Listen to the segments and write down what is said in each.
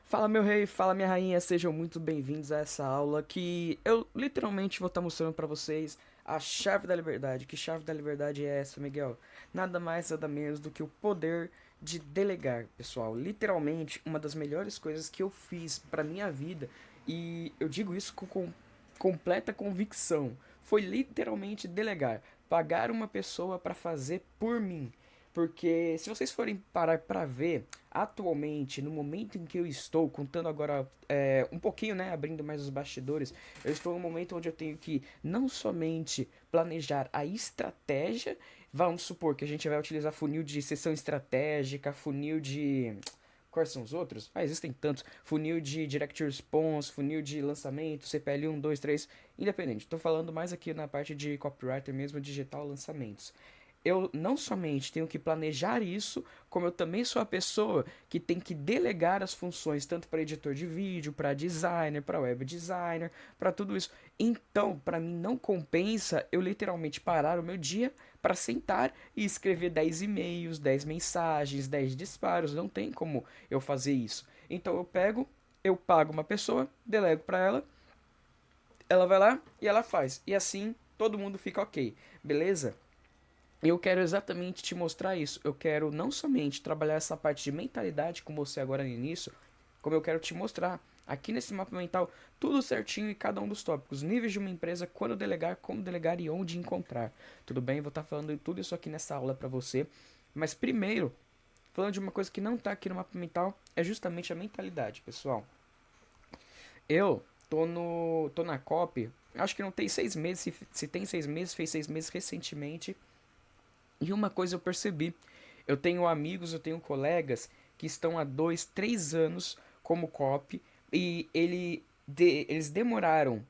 Fala meu rei, fala minha rainha, sejam muito bem-vindos a essa aula que eu literalmente vou estar mostrando para vocês a chave da liberdade. Que chave da liberdade é essa, Miguel? Nada mais, nada menos do que o poder de delegar, pessoal. Literalmente, uma das melhores coisas que eu fiz para minha vida, e eu digo isso com completa convicção, foi literalmente delegar, pagar uma pessoa para fazer por mim. Porque se vocês forem parar para ver, atualmente, no momento em que eu estou, contando agora um pouquinho, né, abrindo mais os bastidores, eu estou num momento onde eu tenho que não somente planejar a estratégia, vamos supor que a gente vai utilizar funil de sessão estratégica, funil de. Quais são os outros? Ah, existem tantos. Funil de Direct Response, funil de lançamento, CPL 1, 2, 3, independente. Estou falando mais aqui na parte de copywriter mesmo, digital lançamentos. Eu não somente tenho que planejar isso, como eu também sou a pessoa que tem que delegar as funções, tanto para editor de vídeo, para designer, para web designer, para tudo isso. Então, para mim não compensa eu literalmente parar o meu dia para sentar e escrever 10 e-mails, 10 mensagens, 10 disparos, não tem como eu fazer isso. Então eu pago uma pessoa, delego para ela vai lá e ela faz. E assim todo mundo fica ok, beleza? Eu quero exatamente te mostrar isso. Eu quero não somente trabalhar essa parte de mentalidade com você agora no início, como eu quero te mostrar aqui nesse mapa mental tudo certinho e cada um dos tópicos, níveis de uma empresa, quando delegar, como delegar e onde encontrar. Tudo bem? Vou estar falando de tudo isso aqui nessa aula para você. Mas primeiro, falando de uma coisa que não está aqui no mapa mental, é justamente a mentalidade, pessoal. Eu tô na COP, acho que não tem 6 meses, se tem 6 meses, fez 6 meses recentemente. E uma coisa eu percebi, eu tenho amigos, eu tenho colegas que estão há 2, 3 anos como copy e eles demoraram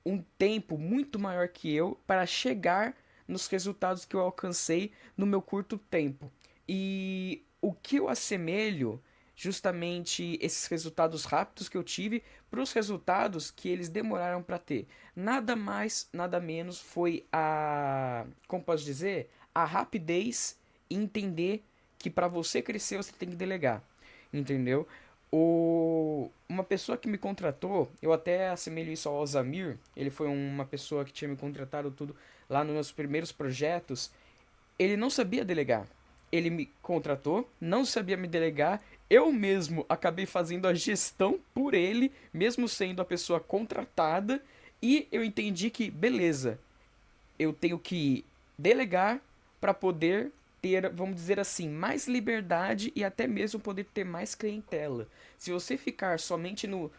um tempo muito maior que eu para chegar nos resultados que eu alcancei no meu curto tempo. E o que eu assemelho justamente esses resultados rápidos que eu tive para os resultados que eles demoraram para ter. Nada mais, nada menos foi como posso dizer, a rapidez e entender que para você crescer você tem que delegar, entendeu? Uma pessoa que me contratou, eu até assemelho isso ao Zamir, ele foi uma pessoa que tinha me contratado tudo lá nos meus primeiros projetos, ele não sabia delegar. Ele me contratou, não sabia me delegar, eu mesmo acabei fazendo a gestão por ele, mesmo sendo a pessoa contratada, e eu entendi que, beleza, eu tenho que delegar para poder ter, vamos dizer assim, mais liberdade e até mesmo poder ter mais clientela. Se você ficar somente no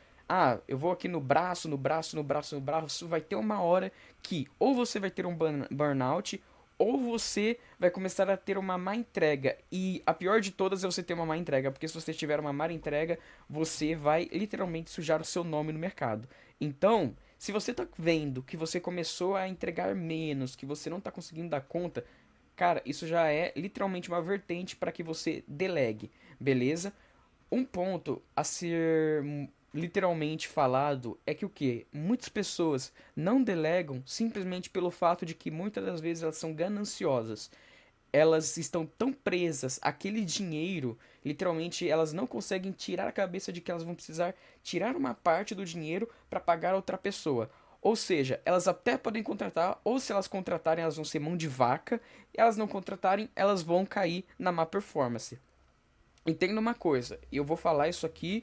eu vou aqui no braço, no braço, no braço, no braço, vai ter uma hora que ou você vai ter um burnout ou você vai começar a ter uma má entrega. E a pior de todas é você ter uma má entrega, porque se você tiver uma má entrega, você vai literalmente sujar o seu nome no mercado. Então, se você tá vendo que você começou a entregar menos, que você não tá conseguindo dar conta, cara, isso já é literalmente uma vertente para que você delegue, beleza? Um ponto a ser literalmente falado é que o que? Muitas pessoas não delegam simplesmente pelo fato de que muitas das vezes elas são gananciosas. Elas estão tão presas àquele dinheiro, literalmente elas não conseguem tirar a cabeça de que elas vão precisar tirar uma parte do dinheiro para pagar outra pessoa. Ou seja, elas até podem contratar, ou se elas contratarem, elas vão ser mão de vaca, e elas não contratarem, elas vão cair na má performance. Entenda uma coisa, eu vou falar isso aqui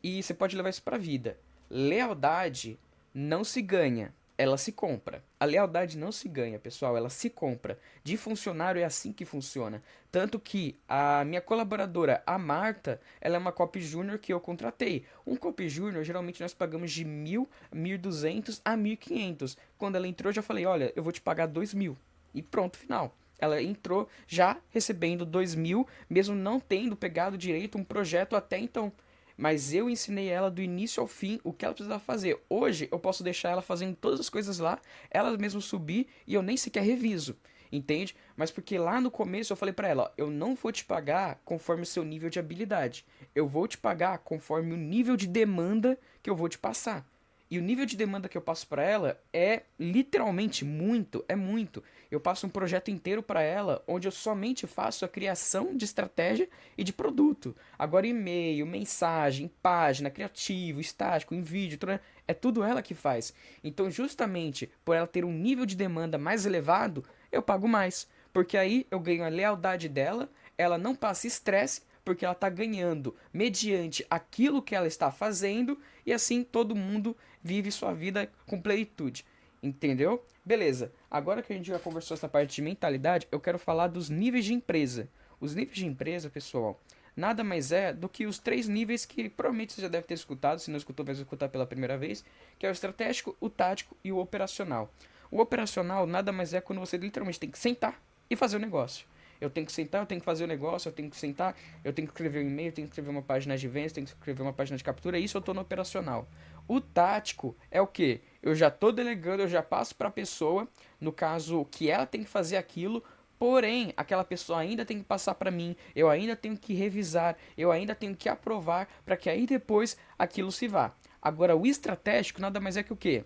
e você pode levar isso pra vida. Lealdade não se ganha, ela se compra. A lealdade não se ganha, pessoal, ela se compra. De funcionário é assim que funciona. Tanto que a minha colaboradora, a Marta, ela é uma copy júnior que eu contratei. Um copy júnior, geralmente nós pagamos de 1.000, 1.200 a 1.500. Quando ela entrou, eu já falei, olha, eu vou te pagar 2.000. E pronto, final. Ela entrou já recebendo 2.000, mesmo não tendo pegado direito um projeto até então. Mas eu ensinei ela do início ao fim o que ela precisava fazer. Hoje eu posso deixar ela fazendo todas as coisas lá, ela mesma subir e eu nem sequer reviso. Entende? Mas porque lá no começo eu falei pra ela, ó, eu não vou te pagar conforme o seu nível de habilidade. Eu vou te pagar conforme o nível de demanda que eu vou te passar. E o nível de demanda que eu passo para ela é literalmente muito, é muito. Eu passo um projeto inteiro para ela, onde eu somente faço a criação de estratégia e de produto. Agora, e-mail, mensagem, página, criativo, estático, em vídeo, é tudo ela que faz. Então, justamente por ela ter um nível de demanda mais elevado, eu pago mais. Porque aí eu ganho a lealdade dela, ela não passa estresse, porque ela está ganhando mediante aquilo que ela está fazendo, e assim todo mundo vive sua vida com plenitude. Entendeu? Beleza. Agora que a gente já conversou essa parte de mentalidade, eu quero falar dos níveis de empresa. Os níveis de empresa, pessoal, nada mais é do que os 3 níveis que provavelmente você já deve ter escutado, se não escutou, vai escutar pela primeira vez, que é o estratégico, o tático e o operacional. O operacional nada mais é quando você literalmente tem que sentar e fazer o negócio. Eu tenho que sentar, eu tenho que fazer o negócio, eu tenho que sentar, eu tenho que escrever um e-mail, eu tenho que escrever uma página de vendas, eu tenho que escrever uma página de captura, isso eu estou no operacional. O tático é o que? Eu já estou delegando, eu já passo para a pessoa, no caso que ela tem que fazer aquilo, porém aquela pessoa ainda tem que passar para mim, eu ainda tenho que revisar, eu ainda tenho que aprovar para que aí depois aquilo se vá. Agora o estratégico nada mais é que o quê?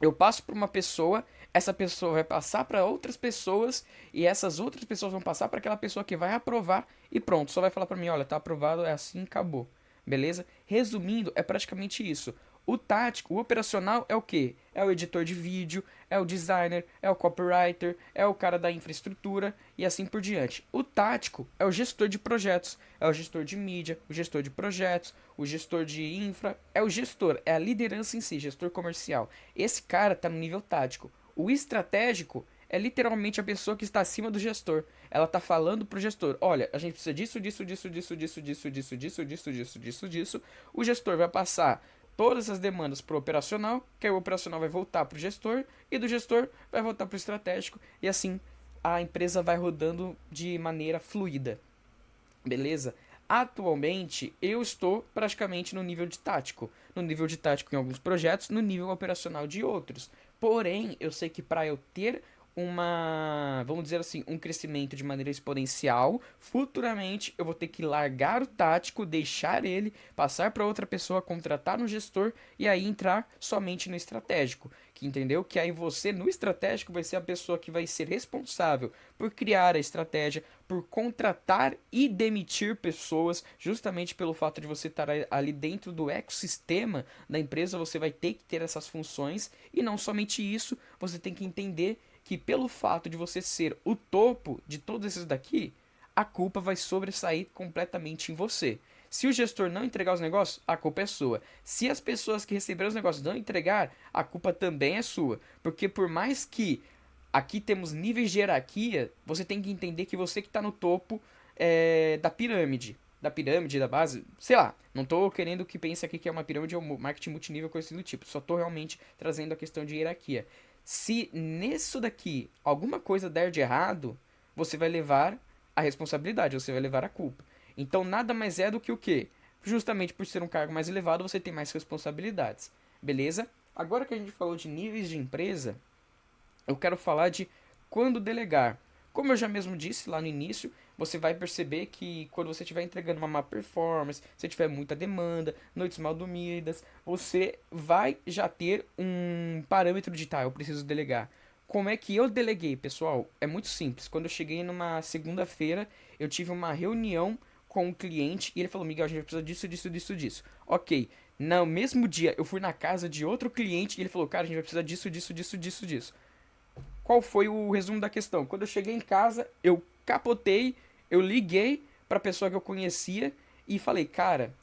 Eu passo para uma pessoa, essa pessoa vai passar para outras pessoas e essas outras pessoas vão passar para aquela pessoa que vai aprovar e pronto, só vai falar para mim, olha, tá aprovado, é assim, acabou. Beleza? Resumindo, é praticamente isso. O tático, o operacional é o quê? É o editor de vídeo, é o designer, é o copywriter, é o cara da infraestrutura e assim por diante. O tático é o gestor de projetos, é o gestor de mídia, o gestor de projetos, o gestor de infra, é o gestor, é a liderança em si, gestor comercial. Esse cara está no nível tático. O estratégico é literalmente a pessoa que está acima do gestor. Ela está falando pro gestor: olha, a gente precisa disso, disso, disso, disso, disso, disso, disso, disso, disso, disso, disso, disso. O gestor vai passar todas as demandas para o operacional, que aí o operacional vai voltar para o gestor, e do gestor vai voltar para o estratégico, e assim a empresa vai rodando de maneira fluida. Beleza? Atualmente eu estou praticamente no nível de tático. No nível de tático em alguns projetos, no nível operacional de outros. Porém, eu sei que para eu ter vamos dizer assim, um crescimento de maneira exponencial, futuramente eu vou ter que largar o tático, deixar ele, passar para outra pessoa, contratar um gestor e aí entrar somente no estratégico. Que entendeu? Que aí você no estratégico vai ser a pessoa que vai ser responsável por criar a estratégia, por contratar e demitir pessoas, justamente pelo fato de você estar ali dentro do ecossistema da empresa, você vai ter que ter essas funções e não somente isso, você tem que entender que pelo fato de você ser o topo de todos esses daqui, a culpa vai sobressair completamente em você. Se o gestor não entregar os negócios, a culpa é sua. Se as pessoas que receberam os negócios não entregar, a culpa também é sua. Porque por mais que aqui temos níveis de hierarquia, você tem que entender que você que está no topo da pirâmide. Da pirâmide, da base, sei lá, não tô querendo que pense aqui que é uma pirâmide ou marketing multinível, coisa assim do tipo. Só tô realmente trazendo a questão de hierarquia. Se nisso daqui alguma coisa der de errado, você vai levar a responsabilidade, você vai levar a culpa. Então nada mais é do que o quê? Justamente por ser um cargo mais elevado, você tem mais responsabilidades. Beleza? Agora que a gente falou de níveis de empresa, eu quero falar de quando delegar. Como eu já mesmo disse lá no início, você vai perceber que quando você estiver entregando uma má performance, se tiver muita demanda, noites mal dormidas, você vai já ter um parâmetro de tá, eu preciso delegar. Como é que eu deleguei, pessoal? É muito simples. Quando eu cheguei numa segunda-feira, eu tive uma reunião com um cliente e ele falou: Miguel, a gente precisa disso, disso, disso, disso. Ok. No mesmo dia, eu fui na casa de outro cliente e ele falou: cara, a gente vai precisar disso, disso, disso, disso, disso. Qual foi o resumo da questão? Quando eu cheguei em casa, eu capotei, eu liguei para a pessoa que eu conhecia e falei, cara,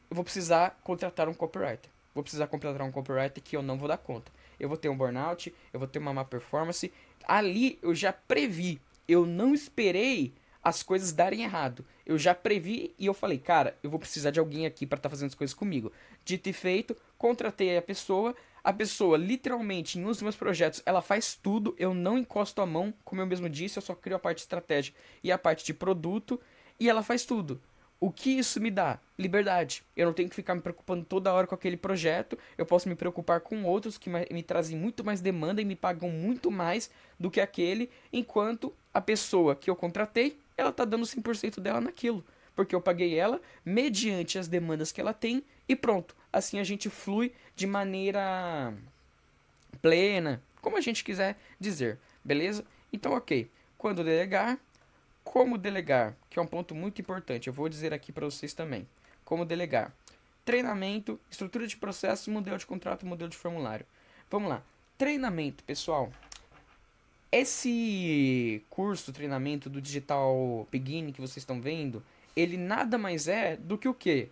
eu vou precisar contratar um copywriter. Vou precisar contratar um copywriter que eu não vou dar conta. Eu vou ter um burnout, eu vou ter uma má performance. Ali eu já previ, eu não esperei as coisas darem errado. Eu já previ e eu falei, cara, eu vou precisar de alguém aqui para estar fazendo as coisas comigo. Dito e feito, contratei a pessoa. A pessoa, literalmente, em um dos meus projetos, ela faz tudo. Eu não encosto a mão, como eu mesmo disse, eu só crio a parte estratégica e a parte de produto. E ela faz tudo. O que isso me dá? Liberdade. Eu não tenho que ficar me preocupando toda hora com aquele projeto. Eu posso me preocupar com outros que me trazem muito mais demanda e me pagam muito mais do que aquele, enquanto a pessoa que eu contratei, ela tá dando 100% dela naquilo. porque eu paguei ela mediante as demandas que ela tem e pronto. Assim a gente flui de maneira plena, como a gente quiser dizer, beleza? Então, ok. Quando delegar, como delegar, que é um ponto muito importante, eu vou dizer aqui para vocês também. Como delegar? Treinamento, estrutura de processo, modelo de contrato, modelo de formulário. Vamos lá. Treinamento, pessoal. Esse curso, treinamento do Digital Beginning que vocês estão vendo, ele nada mais é do que o quê?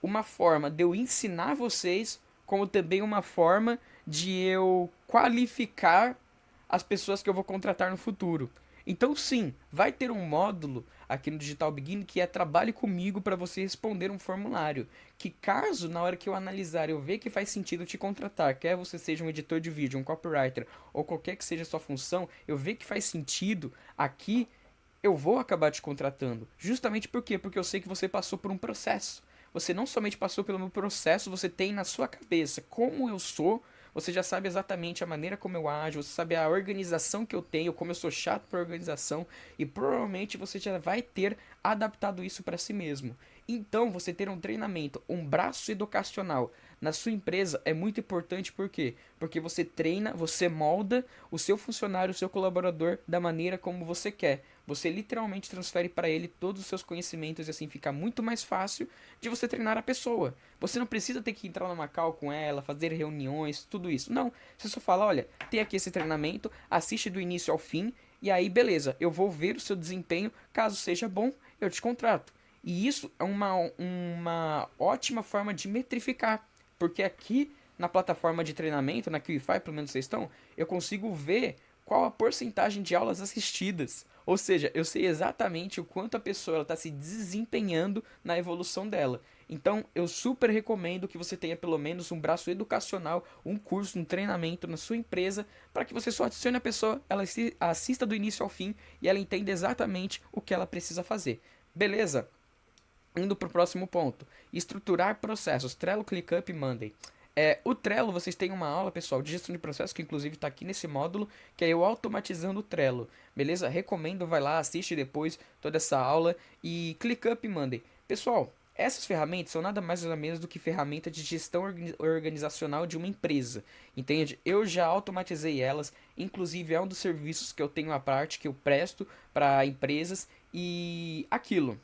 Uma forma de eu ensinar vocês, como também uma forma de eu qualificar as pessoas que eu vou contratar no futuro. Então, sim, vai ter um módulo aqui no Digital Beginning que é trabalhe comigo para você responder um formulário. Que caso, na hora que eu analisar, eu ver que faz sentido te contratar, quer você seja um editor de vídeo, um copywriter ou qualquer que seja a sua função, eu ver que faz sentido aqui, eu vou acabar te contratando. Justamente por quê? Porque eu sei que você passou por um processo. Você não somente passou pelo meu processo, você tem na sua cabeça como eu sou, você já sabe exatamente a maneira como eu ajo, você sabe a organização que eu tenho, como eu sou chato para organização, e provavelmente você já vai ter adaptado isso para si mesmo. Então, você ter um treinamento, um braço educacional na sua empresa é muito importante, por quê? Porque você treina, você molda o seu funcionário, o seu colaborador da maneira como você quer. Você literalmente transfere para ele todos os seus conhecimentos e assim fica muito mais fácil de você treinar a pessoa. Você não precisa ter que entrar numa call com ela, fazer reuniões, tudo isso. Não, você só fala, olha, tem aqui esse treinamento, assiste do início ao fim e aí beleza, eu vou ver o seu desempenho, caso seja bom, eu te contrato. E isso é uma ótima forma de metrificar, porque aqui na plataforma de treinamento, na QIFI, pelo menos vocês estão, eu consigo ver qual a porcentagem de aulas assistidas. Ou seja, eu sei exatamente o quanto a pessoa está se desempenhando na evolução dela. Então, eu super recomendo que você tenha pelo menos um braço educacional, um curso, um treinamento na sua empresa, para que você só adicione a pessoa, ela assista do início ao fim e ela entenda exatamente o que ela precisa fazer. Beleza? Indo para o próximo ponto. Estruturar processos. Trello, ClickUp e Monday. O Trello, vocês têm uma aula, pessoal, de gestão de processos, que inclusive está aqui nesse módulo, que é eu automatizando o Trello. Beleza? Recomendo, vai lá, assiste depois toda essa aula. E ClickUp e Monday. Pessoal, essas ferramentas são nada mais ou menos do que ferramenta de gestão organizacional de uma empresa. Entende? Eu já automatizei elas, inclusive é um dos serviços que eu tenho à parte, que eu presto para empresas. E aquilo.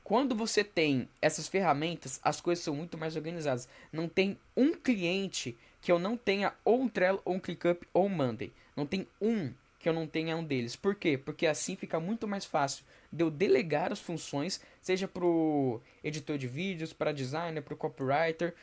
Quando você tem essas ferramentas, as coisas são muito mais organizadas. Não tem um cliente que eu não tenha ou um Trello, ou um ClickUp, ou um Monday. Não tem um que eu não tenha um deles. Por quê? Porque assim fica muito mais fácil de eu delegar as funções, seja para o editor de vídeos, para designer, para o copywriter,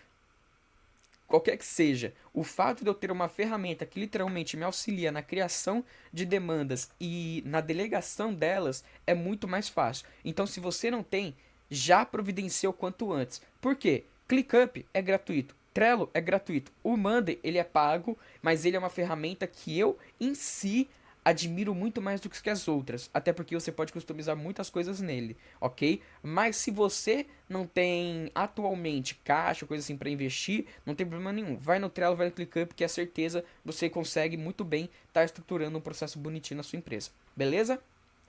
qualquer que seja. O fato de eu ter uma ferramenta que literalmente me auxilia na criação de demandas e na delegação delas é muito mais fácil. Então, se você não tem, já providencia o quanto antes. Por quê? ClickUp é gratuito. Trello é gratuito. O Monday, ele é pago, mas ele é uma ferramenta que eu, em si, admiro muito mais do que as outras, até porque você pode customizar muitas coisas nele, ok? Mas se você não tem atualmente caixa, coisa assim para investir, não tem problema nenhum. Vai no Trello, vai no ClickUp, que é certeza você consegue muito bem estar estruturando um processo bonitinho na sua empresa, beleza?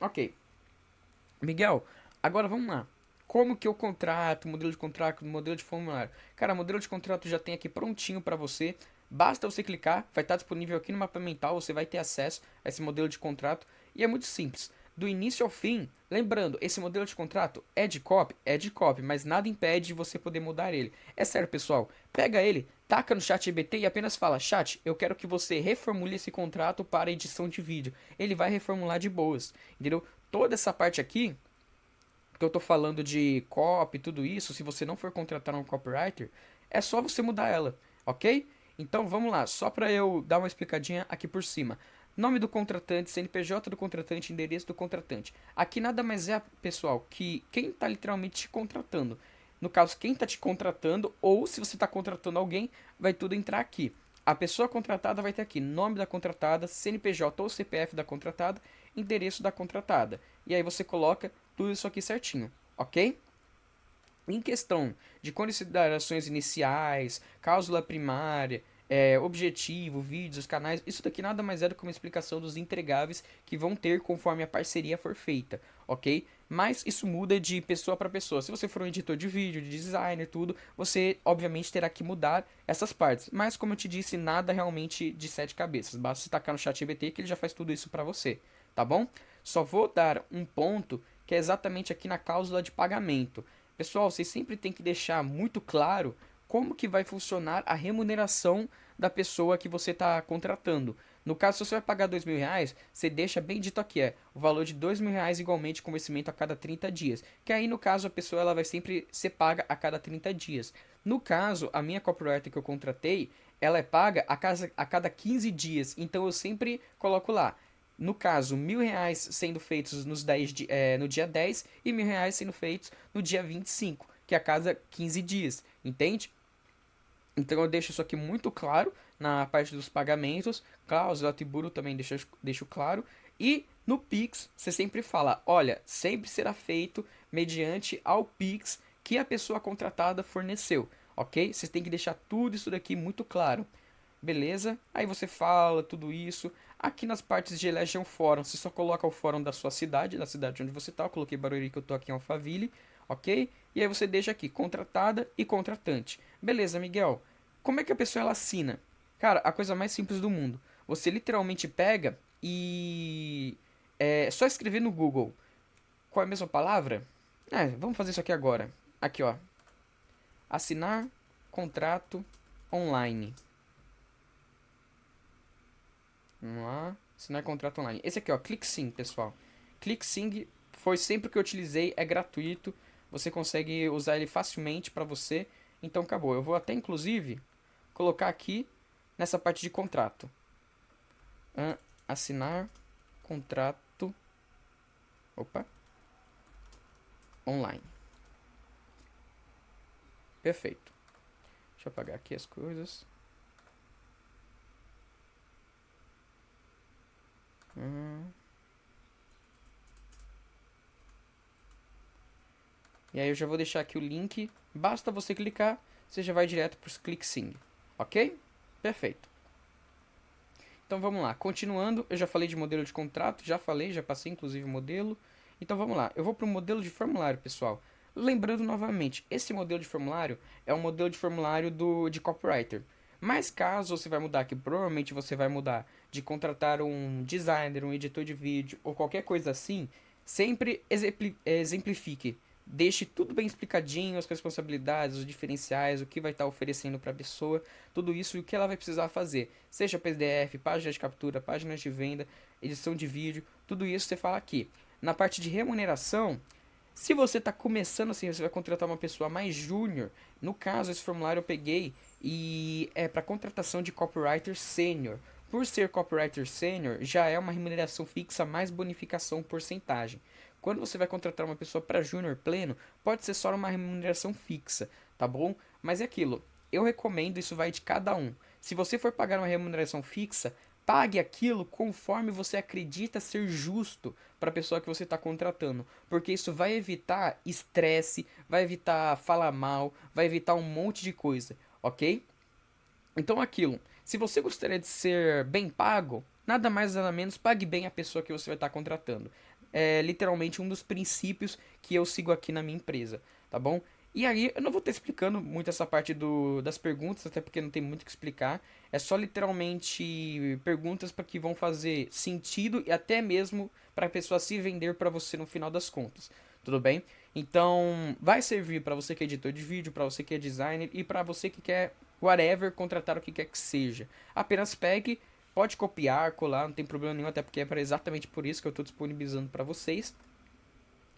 Ok. Miguel, agora vamos lá. Como que eu contrato, modelo de formulário? Cara, modelo de contrato já tem aqui prontinho para você. Basta você clicar, vai estar disponível aqui no mapa mental, você vai ter acesso a esse modelo de contrato e é muito simples. Do início ao fim, lembrando, esse modelo de contrato é de copy? É de copy, mas nada impede de você poder mudar ele. É sério, pessoal, pega ele, taca no chat GBT e apenas fala, chat, eu quero que você reformule esse contrato para edição de vídeo. Ele vai reformular de boas, entendeu? Toda essa parte aqui que eu tô falando de copy e tudo isso, se você não for contratar um copywriter, é só você mudar ela, ok? Então vamos lá, só para eu dar uma explicadinha aqui por cima. Nome do contratante, CNPJ do contratante, endereço do contratante. Aqui nada mais é, pessoal, que quem está literalmente te contratando. No caso, quem está te contratando, ou se você está contratando alguém, vai tudo entrar aqui. A pessoa contratada vai ter aqui nome da contratada, CNPJ ou CPF da contratada, endereço da contratada. E aí você coloca tudo isso aqui certinho, ok? Em questão de considerações iniciais, cláusula primária, objetivo, vídeos, canais, isso daqui nada mais é do que uma explicação dos entregáveis que vão ter conforme a parceria for feita, ok? Mas isso muda de pessoa para pessoa. Se você for um editor de vídeo, de designer, tudo, você obviamente terá que mudar essas partes. Mas como eu te disse, nada realmente de sete cabeças. Basta você tacar no ChatGPT que ele já faz tudo isso para você, tá bom? Só vou dar um ponto que é exatamente aqui na cláusula de pagamento. Pessoal, vocês sempre têm que deixar muito claro como que vai funcionar a remuneração da pessoa que você está contratando. No caso, se você vai pagar R$ 2.000, você deixa bem dito aqui, o valor de R$ 2.000 igualmente com vencimento a cada 30 dias. Que aí, no caso, a pessoa ela vai sempre ser paga a cada 30 dias. No caso, a minha copywriter que eu contratei, ela é paga a cada 15 dias. Então, eu sempre coloco lá. No caso, R$ 1.000 sendo feitos no dia 10 e R$ 1.000 sendo feitos no dia 25, que é a cada 15 dias, entende? Então eu deixo isso aqui muito claro na parte dos pagamentos, cláusula, tributo também deixo claro. E no Pix, você sempre fala, olha, sempre será feito mediante ao Pix que a pessoa contratada forneceu, ok? Você tem que deixar tudo isso daqui muito claro. Beleza? Aí você fala tudo isso. Aqui nas partes de elege um fórum, você só coloca o fórum da sua cidade, da cidade onde você tá. Eu coloquei Barueri que eu tô aqui em Alphaville, ok? E aí você deixa aqui contratada e contratante. Beleza, Miguel? Como é que a pessoa ela assina? Cara, a coisa mais simples do mundo. Você literalmente pega e é só escrever no Google. Qual é a mesma palavra? Vamos fazer isso aqui agora. Aqui, ó. Assinar contrato online. Vamos lá. Assinar contrato online. Esse aqui, ó. ClickSync, pessoal. ClickSync foi sempre que eu utilizei. É gratuito. Você consegue usar ele facilmente para você. Então, acabou. Eu vou até, inclusive, colocar aqui nessa parte de contrato. Assinar contrato. Opa. Online. Perfeito. Deixa eu apagar aqui as coisas. E aí eu já vou deixar aqui o link. Basta você clicar, você já vai direto para os ClickSync. Ok? Perfeito. Então vamos lá. Continuando, eu já falei de modelo de contrato, já passei inclusive o modelo. Então vamos lá. Eu vou para o modelo de formulário, pessoal. Lembrando novamente, esse modelo de formulário é um modelo de formulário de copywriter. Mas caso você vai mudar, que provavelmente você vai mudar de contratar um designer, um editor de vídeo ou qualquer coisa assim, sempre exemplifique. Deixe tudo bem explicadinho, as responsabilidades, os diferenciais, o que vai estar oferecendo para a pessoa, tudo isso e o que ela vai precisar fazer. Seja PDF, páginas de captura, páginas de venda, edição de vídeo, tudo isso você fala aqui. Na parte de remuneração, se você está começando assim, você vai contratar uma pessoa mais júnior. No caso, esse formulário eu peguei e é para contratação de copywriter sênior. Por ser copywriter sênior, já é uma remuneração fixa mais bonificação porcentagem. Quando você vai contratar uma pessoa para júnior pleno, pode ser só uma remuneração fixa, tá bom? Mas é aquilo, eu recomendo, isso vai de cada um. Se você for pagar uma remuneração fixa, pague aquilo conforme você acredita ser justo para a pessoa que você está contratando, porque isso vai evitar estresse, vai evitar falar mal, vai evitar um monte de coisa, ok? Então aquilo, se você gostaria de ser bem pago, nada mais nada menos pague bem a pessoa que você vai estar contratando. É literalmente um dos princípios que eu sigo aqui na minha empresa, tá bom? E aí, eu não vou estar explicando muito essa parte das perguntas, até porque não tem muito o que explicar. É só literalmente perguntas para que vão fazer sentido e até mesmo para a pessoa se vender para você no final das contas. Tudo bem? Então, vai servir para você que é editor de vídeo, para você que é designer e para você que quer, whatever, contratar o que quer que seja. Apenas pegue, pode copiar, colar, não tem problema nenhum, até porque é exatamente por isso que eu estou disponibilizando para vocês.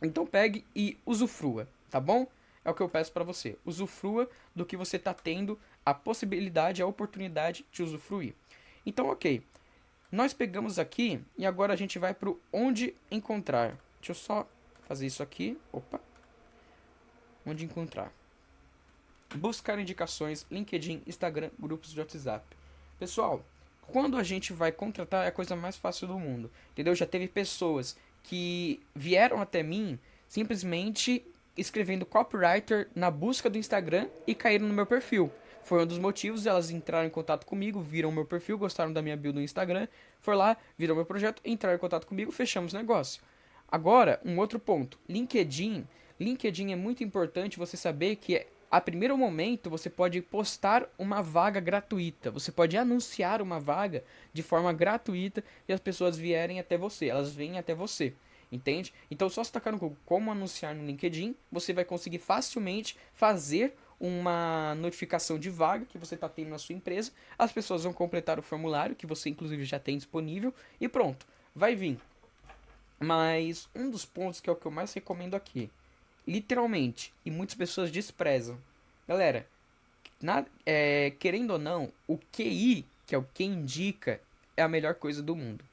Então pegue e usufrua, tá bom? É o que eu peço para você. Usufrua do que você está tendo a possibilidade, a oportunidade de usufruir. Então, ok. Nós pegamos aqui e agora a gente vai para o onde encontrar. Deixa eu só fazer isso aqui. Opa. Onde encontrar. Buscar indicações, LinkedIn, Instagram, grupos de WhatsApp. Pessoal, quando a gente vai contratar é a coisa mais fácil do mundo. Entendeu? Já teve pessoas que vieram até mim simplesmente escrevendo copywriter na busca do Instagram e caíram no meu perfil. Foi um dos motivos, elas entraram em contato comigo, viram meu perfil, gostaram da minha build no Instagram, foram lá, viram meu projeto, entraram em contato comigo, fechamos o negócio. Agora, um outro ponto, LinkedIn. LinkedIn é muito importante você saber que a primeiro momento você pode postar uma vaga gratuita, você pode anunciar uma vaga de forma gratuita e as pessoas vierem até você, elas vêm até você. Entende? Então, só se tacar no Google como anunciar no LinkedIn, você vai conseguir facilmente fazer uma notificação de vaga que você está tendo na sua empresa. As pessoas vão completar o formulário que você, inclusive, já tem disponível e pronto, vai vir. Mas um dos pontos que é o que eu mais recomendo aqui, literalmente, e muitas pessoas desprezam. Galera, querendo ou não, o QI, que é o que indica, é a melhor coisa do mundo.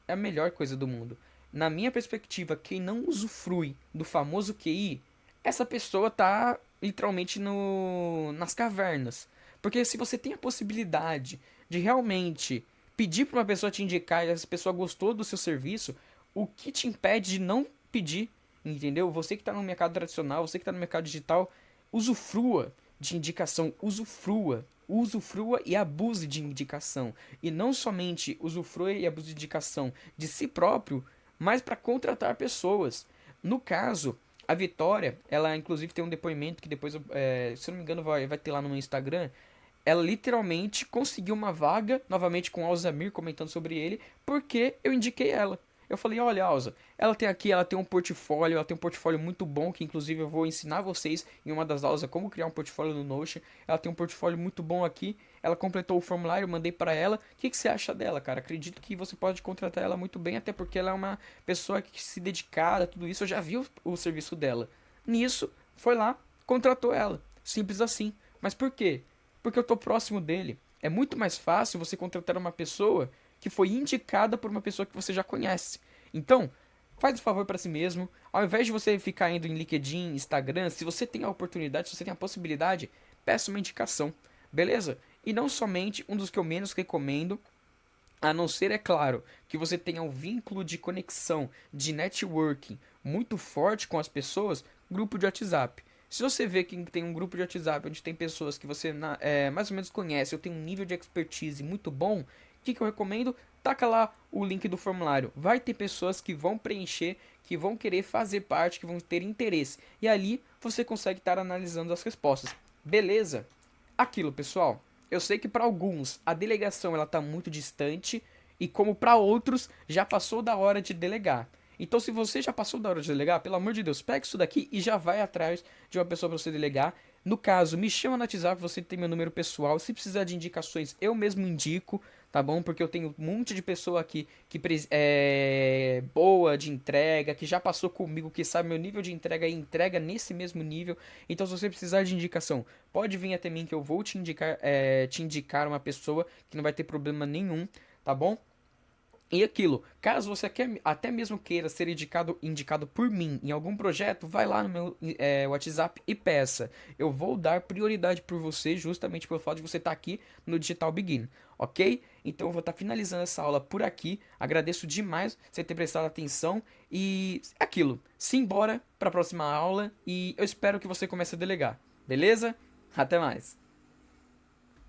É a melhor coisa do mundo. Na minha perspectiva, quem não usufrui do famoso QI, essa pessoa tá literalmente nas cavernas. Porque se você tem a possibilidade de realmente pedir para uma pessoa te indicar e essa pessoa gostou do seu serviço, o que te impede de não pedir, entendeu? Você que está no mercado tradicional, você que está no mercado digital, usufrua de indicação, usufrua e abuse de indicação. E não somente usufrua e abuse de indicação de si próprio, mas para contratar pessoas. No caso, a Vitória, ela inclusive tem um depoimento que depois, se eu não me engano, vai ter lá no meu Instagram. Ela literalmente conseguiu uma vaga, novamente com Alzamir comentando sobre ele, porque eu indiquei ela. Eu falei, olha, Alza, ela tem um portfólio, ela tem um portfólio muito bom, que inclusive eu vou ensinar vocês em uma das aulas como criar um portfólio no Notion. Ela tem um portfólio muito bom aqui, ela completou o formulário, eu mandei para ela. O que você acha dela, cara? Acredito que você pode contratar ela muito bem, até porque ela é uma pessoa que se dedicada, tudo isso, eu já vi o serviço dela. Nisso, foi lá, contratou ela. Simples assim. Mas por quê? Porque eu tô próximo dele. É muito mais fácil você contratar uma pessoa que foi indicada por uma pessoa que você já conhece. Então, faz um favor para si mesmo. Ao invés de você ficar indo em LinkedIn, Instagram, se você tem a oportunidade, se você tem a possibilidade, peça uma indicação. Beleza? E não somente um dos que eu menos recomendo, a não ser, é claro, que você tenha um vínculo de conexão, de networking muito forte com as pessoas, grupo de WhatsApp. Se você vê que tem um grupo de WhatsApp onde tem pessoas que você mais ou menos conhece, ou tem um nível de expertise muito bom, o que eu recomendo? Taca lá o link do formulário. Vai ter pessoas que vão preencher, que vão querer fazer parte, que vão ter interesse. E ali você consegue estar analisando as respostas. Beleza? Aquilo, pessoal. Eu sei que para alguns a delegação ela tá muito distante e como para outros já passou da hora de delegar. Então, se você já passou da hora de delegar, pelo amor de Deus, pega isso daqui e já vai atrás de uma pessoa para você delegar. No caso, me chama no WhatsApp, você tem meu número pessoal. Se precisar de indicações, eu mesmo indico, tá bom? Porque eu tenho um monte de pessoa aqui que é boa de entrega, que já passou comigo, que sabe meu nível de entrega e entrega nesse mesmo nível. Então, se você precisar de indicação, pode vir até mim que eu vou te indicar uma pessoa que não vai ter problema nenhum, tá bom? E aquilo, caso você até mesmo queira ser indicado por mim em algum projeto, vai lá no meu WhatsApp e peça. Eu vou dar prioridade por você, justamente pelo fato de você estar aqui no Digital Begin, ok? Então eu vou estar finalizando essa aula por aqui. Agradeço demais você ter prestado atenção. E é aquilo, simbora para a próxima aula e eu espero que você comece a delegar, beleza? Até mais!